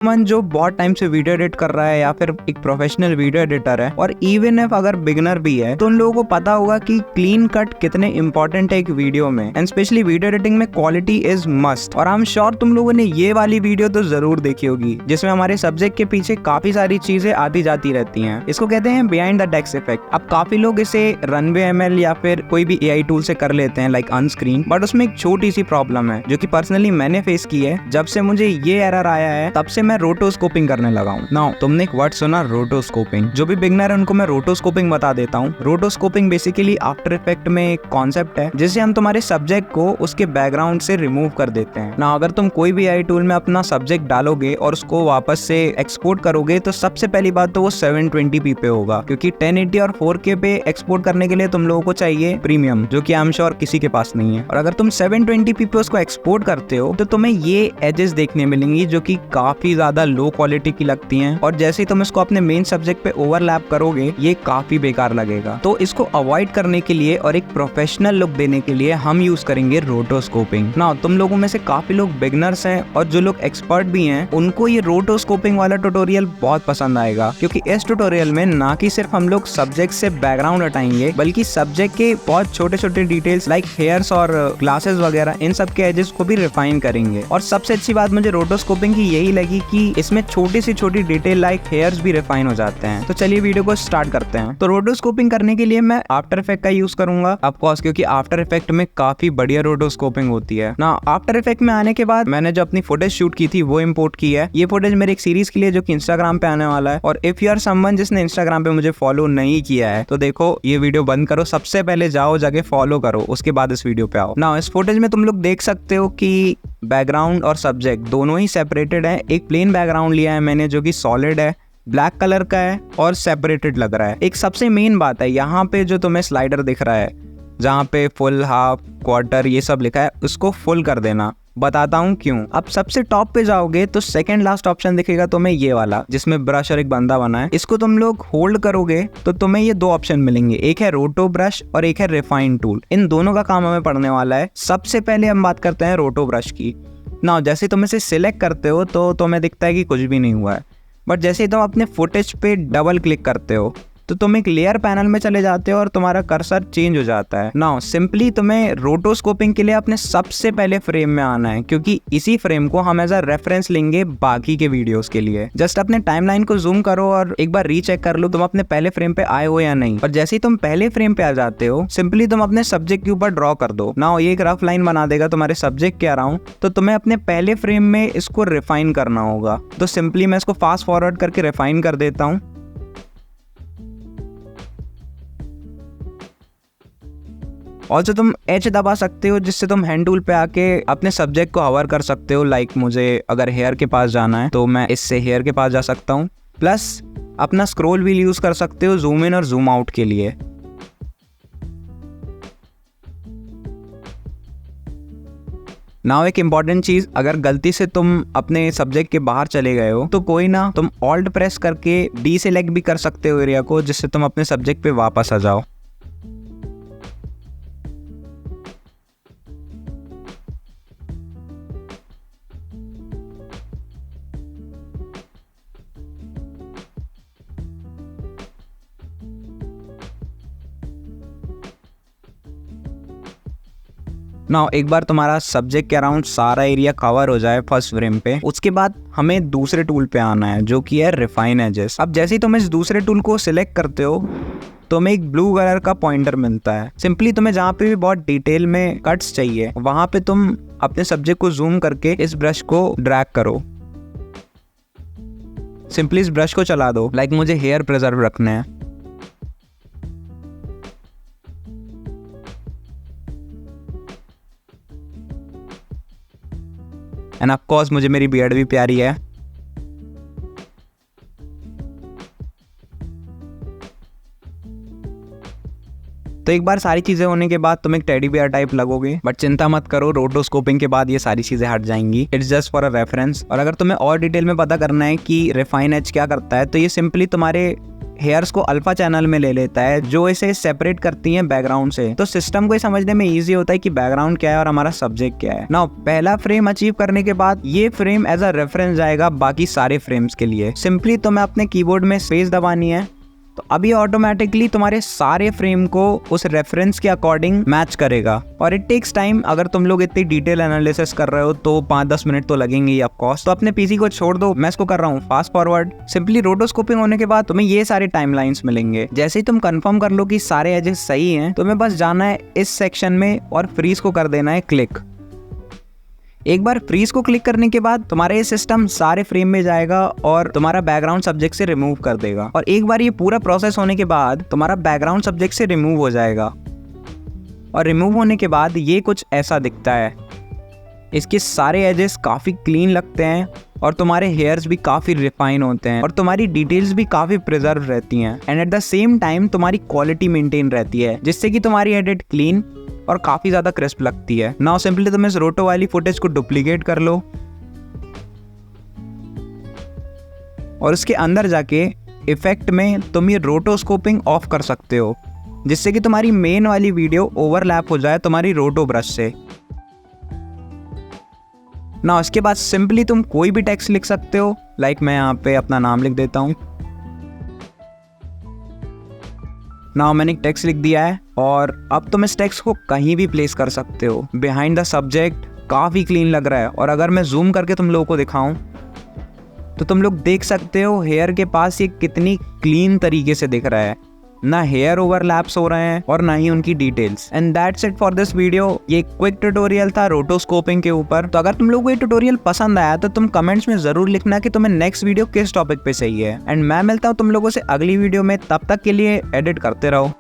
मन जो बहुत टाइम से वीडियो एडिट कर रहा है या फिर एक प्रोफेशनल वीडियो एडिटर है और इवन इफ अगर बिगनर भी है तो उन लोगों को पता होगा कि क्लीन कट कितने इंपॉर्टेंट है एक वीडियो में, एंड स्पेशली वीडियो एडिटिंग में क्वालिटी इज मस्ट। और आई एम श्योर तुम लोगों ने ये वाली वीडियो तो जरूर देखी होगी जिसमें हमारे सब्जेक्ट के पीछे काफी सारी चीजें आती जाती रहती हैं। इसको कहते हैं बिहाइंड द डेस्क इफेक्ट। अब काफी लोग इसे रनवे एमएल या फिर कोई भी एआई टूल से कर लेते हैं लाइक अनस्क्रीन, बट उसमें एक छोटी सी प्रॉब्लम है जो कि पर्सनली मैंने फेस की है। जब से मुझे ये एरर आया है तब से मैं रोटोस्कोपिंग करने लगा हूँ। नाउ तुमने एक वर्ड सुना रोटोस्कोपिंग, जो भी बिगनर है उनको मैं रोटोस्कोपिंग बता देता हूँ। रोटोस्कोपिंग बेसिकली आफ्टर इफेक्ट में एक कॉन्सेप्ट है जिससे हम तुम्हारे सब्जेक्ट को उसके बैकग्राउंड से रिमूव कर देते हैं। ना अगर तुम कोई भी एआई टूल में अपना सब्जेक्ट डालोगे और उसको वापस से एक्सपोर्ट करोगे तो सबसे पहली बात तो वो 720p पे होगा, क्योंकि 1080 और 4K पे एक्सपोर्ट करने के लिए तुम लोगों को चाहिए प्रीमियम, जो कि आई एम श्योर किसी के पास नहीं है। और अगर तुम 720p पे उसको एक्सपोर्ट करते हो तो तुम्हें ये एजेस देखने मिलेंगी जो कि काफी ज्यादा लो क्वालिटी की लगती हैं, और जैसे ही तुम इसको अपने मेन सब्जेक्ट पे ओवरलैप करोगे ये काफी बेकार लगेगा। तो इसको अवॉइड करने के लिए और एक प्रोफेशनल लुक देने के लिए हम यूज करेंगे रोटोस्कोपिंग। ना तुम लोगों में से काफी लोग बिगनर्स हैं और जो लोग एक्सपर्ट भी हैं उनको ये रोटोस्कोपिंग वाला ट्यूटोरियल बहुत पसंद आएगा, क्योंकि इस ट्यूटोरियल में ना कि सिर्फ हम लोग सब्जेक्ट से बैकग्राउंड हटाएंगे बल्कि सब्जेक्ट के बहुत छोटे छोटे डिटेल्स लाइक हेयर्स और ग्लासेस वगैरह इन सब के एजेस को भी रिफाइन करेंगे। और सबसे अच्छी बात मुझे रोटोस्कोपिंग की यही लगी कि इसमें छोटी सी छोटी डिटेल लाइक हेयर्स भी रिफाइन हो जाते हैं। तो चलिए वीडियो को स्टार्ट करते हैं। तो रोटोस्कोपिंग करने के लिए मैं आफ्टर इफेक्ट का यूज करूंगा ऑफ कोर्स, क्योंकि आफ्टर इफेक्ट में काफी बढ़िया रोटोस्कोपिंग होती है ना। आफ्टर इफेक्ट में आने के बाद मैंने जो अपनी फुटेज शूट की थी वो इंपोर्ट की है। ये फुटेज मेरी एक सीरीज के लिए जो कि इंस्टाग्राम पे आने वाला है। और इफ यू आर समवन जिसने इंस्टाग्राम पे मुझे फॉलो नहीं किया है तो देखो ये वीडियो बंद करो, सबसे पहले जाओ जाके फॉलो करो, उसके बाद इस वीडियो पे आओ ना। इस फुटेज में तुम लोग देख सकते हो कि बैकग्राउंड और सब्जेक्ट दोनों ही सेपरेटेड है। एक प्लेन बैकग्राउंड लिया है मैंने जो कि सॉलिड है, ब्लैक कलर का है और सेपरेटेड लग रहा है। एक सबसे मेन बात है, यहाँ पे जो तुम्हें स्लाइडर दिख रहा है जहाँ पे फुल, हाफ, क्वार्टर ये सब लिखा है उसको फुल कर देना। बताता हूँ क्यों। अब सबसे टॉप पे जाओगे तो सेकंड लास्ट ऑप्शन दिखेगा तुम्हें ये वाला जिसमें ब्रश और एक बंदा बना है। इसको तुम लोग होल्ड करोगे तो तुम्हें ये दो ऑप्शन मिलेंगे, एक है रोटो ब्रश और एक है रिफाइन टूल। इन दोनों का काम हमें पढ़ने वाला है। सबसे पहले हम बात करते हैं रोटो ब्रश की। ना जैसे तुम इसे सिलेक्ट करते हो तो तुम्हें दिखता है कि कुछ भी नहीं हुआ है, बट जैसे ही तुम अपने फुटेज पे डबल क्लिक करते हो तो तुम एक लेयर पैनल में चले जाते हो और तुम्हारा कर्सर चेंज हो जाता है। नाउ सिंपली तुम्हें रोटोस्कोपिंग के लिए अपने सबसे पहले फ्रेम में आना है, क्योंकि इसी फ्रेम को हम एज अ रेफरेंस लेंगे बाकी के वीडियोस के लिए। जस्ट अपने टाइमलाइन को जूम करो और एक बार रीचेक कर लो तुम अपने पहले फ्रेम पे आए हो या नहीं। और जैसे ही तुम पहले फ्रेम पे आ जाते हो सिंपली तुम अपने सब्जेक्ट के ऊपर ड्रॉ कर दो। नाउ ये एक रफ लाइन बना देगा तुम्हारे सब्जेक्ट के अराउंड, तो तुम्हें अपने पहले फ्रेम में इसको रिफाइन करना होगा। तो सिंपली मैं इसको फास्ट फॉरवर्ड करके रिफाइन कर देता हूँ। और जो तुम एच दबा सकते हो जिससे तुम हैंड टूल पे आके अपने सब्जेक्ट को हवर कर सकते हो। लाइक मुझे अगर हेयर के पास जाना है तो मैं इससे हेयर के पास जा सकता हूँ। प्लस अपना स्क्रॉल व्हील यूज कर सकते हो जूम इन और जूम आउट के लिए। नाउ एक इम्पॉर्टेंट चीज, अगर गलती से तुम अपने सब्जेक्ट के बाहर चले गए हो तो कोई ना, तुम ऑल्ट प्रेस करके डी सेलेक्ट भी कर सकते हो एरिया को, जिससे तुम अपने सब्जेक्ट पे वापस आ जाओ। ना एक बार तुम्हारा सब्जेक्ट के अराउंड सारा एरिया कवर हो जाए फर्स्ट फ्रेम पे, उसके बाद हमें दूसरे टूल पे आना है जो कि है रिफाइन एजेस। अब जैसे ही तुम इस दूसरे टूल को सिलेक्ट करते हो तो हमें एक ब्लू कलर का पॉइंटर मिलता है। सिंपली तुम्हें जहाँ पे भी बहुत डिटेल में कट्स चाहिए वहां पे तुम अपने सब्जेक्ट को जूम करके इस ब्रश को ड्रैग करो। सिंपली इस ब्रश को चला दो। लाइक मुझे हेयर प्रिजर्व रखने हैं। एंड ऑफ कोर्स मुझे मेरी बियर्ड भी प्यारी है। तो एक बार सारी चीजें होने के बाद तुम एक टेडी बियर टाइप लगोगे, बट चिंता मत करो, रोटोस्कोपिंग के बाद ये सारी चीजें हट जाएंगी। It's just for a reference. और अगर तुम्हें और डिटेल में पता करना है कि रिफाइन एज क्या करता है तो ये सिंपली तुम्हारे हेयर्स को अल्फा चैनल में ले लेता है जो इसे सेपरेट करती है बैकग्राउंड से। तो सिस्टम को समझने में इजी होता है कि बैकग्राउंड क्या है और हमारा सब्जेक्ट क्या है। नाउ पहला फ्रेम अचीव करने के बाद ये फ्रेम एज अ रेफरेंस जाएगा बाकी सारे फ्रेम्स के लिए। सिंपली तुम्हें अपने कीबोर्ड में स्पेस दबानी है, तो अभी ऑटोमेटिकली तुम्हारे सारे फ्रेम को उस रेफरेंस के अकॉर्डिंग मैच करेगा। और इट टेक्स टाइम। अगर तुम लोग इतनी डिटेल एनालिसिस कर रहे हो तो 5-10 मिनट तो लगेंगे ही ऑफ कोर्स। तो अपने पीसी को छोड़ दो, मैं इसको कर रहा हूँ फास्ट फॉरवर्ड। सिंपली रोटोस्कोपिंग होने के बाद तुम्हें ये सारे टाइमलाइंस मिलेंगे। जैसे ही तुम कंफर्म कर लो कि सारे एजेस सही हैं, तुम्हें बस जाना है इस सेक्शन में और फ्रीज को कर देना है क्लिक। एक बार फ्रीज को क्लिक करने के बाद तुम्हारा ये सिस्टम सारे फ्रेम में जाएगा और तुम्हारा बैकग्राउंड सब्जेक्ट से रिमूव कर देगा। और एक बार ये पूरा प्रोसेस होने के बाद तुम्हारा बैकग्राउंड सब्जेक्ट से रिमूव हो जाएगा। और रिमूव होने के बाद ये कुछ ऐसा दिखता है। इसके सारे एजेस काफ़ी क्लीन लगते हैं और तुम्हारे हेयर्स भी काफ़ी रिफाइन होते हैं और तुम्हारी डिटेल्स भी काफ़ी प्रिजर्व रहती हैं। And at the same time तुम्हारी क्वालिटी मेंटेन रहती है, जिससे कि तुम्हारी एडिट क्लीन और काफ़ी ज़्यादा क्रिस्प लगती है। नाउ सिंपली तुम इस रोटो वाली फुटेज को डुप्लीकेट कर लो और उसके अंदर जाके इफेक्ट में तुम ये रोटोस्कोपिंग ऑफ कर सकते हो, जिससे कि तुम्हारी मेन वाली वीडियो ओवरलैप हो जाए तुम्हारी रोटो ब्रश से। ना उसके बाद सिंपली तुम कोई भी टेक्स्ट लिख सकते हो। लाइक मैं यहाँ पे अपना नाम लिख देता हूँ। नाउ मैंने एक टेक्स्ट लिख दिया है और अब तुम इस टेक्स्ट को कहीं भी प्लेस कर सकते हो। बिहाइंड द सब्जेक्ट काफ़ी क्लीन लग रहा है। और अगर मैं जूम करके तुम लोगों को दिखाऊं तो तुम लोग देख सकते हो हेयर के पास ये कितनी क्लीन तरीके से दिख रहा है। ना हेयर ओवरलैप्स हो रहे हैं और ना ही उनकी details. And that's it for this video. ये क्विक ट्यूटोरियल था रोटोस्कोपिंग के ऊपर। तो अगर तुम लोगों को ये ट्यूटोरियल पसंद आया तो तुम कमेंट्स में जरूर लिखना कि तुम्हें नेक्स्ट वीडियो किस टॉपिक पे चाहिए। एंड मैं मिलता हूँ तुम लोगों से अगली वीडियो में। तब तक के लिए एडिट करते रहो।